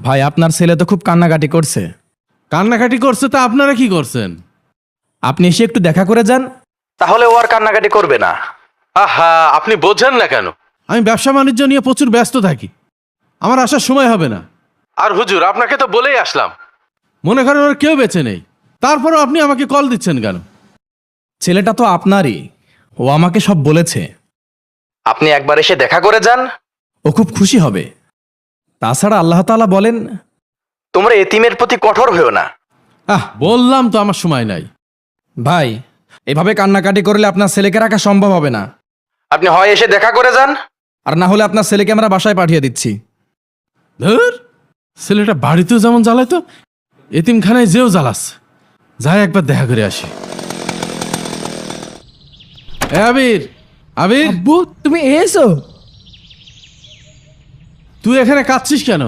ভাই আপনার ছেলে তো খুব কান্নাকাটি করছে। কান্নাকাটি করছে তা আপনারা কি করছেন? আপনি এসে একটু দেখা করে যান, তাহলে ও আর কান্নাকাটি করবে না। আহা, আপনি বোঝেন না কেন? আমি ব্যবসা বাণিজ্য নিয়ে প্রচুর ব্যস্ত থাকি, আমার আসার সময় হবে না। আর হুজুর, আপনাকে তো বলেই আসলাম, মনে করেন ওর কেউ বেঁচে নেই, তারপরও আপনি আমাকে কল দিচ্ছেন কেন? ছেলেটা তো আপনারই, ও আমাকে সব বলেছে। আপনি একবার এসে দেখা করে যান, ও খুব খুশি হবে। তাছাড়া আল্লাহ তাআলা বলেন, তোমরা এতিমের প্রতি কঠোর হয়েও না। বললাম তো আমার সময় নাই। ভাই এভাবে কান্নাকাটি করলে আপনার ছেলেকে রাখা সম্ভব হবে না। আপনি হয় এসে দেখা করে যান, আর না হলে আপনার ছেলেকে আমরা বাসায় পাঠিয়ে দিচ্ছি। ধুর, ছেলেটা বাড়িতেও যেমন জ্বালাইতো, এতিমখানায় যেও জ্বালাচ্ছে। যাই একবার দেখা করে আসি। এ আবির, আবির, আব্বু তুমি এসো। তুই এখানে কাঁদছিস কেন?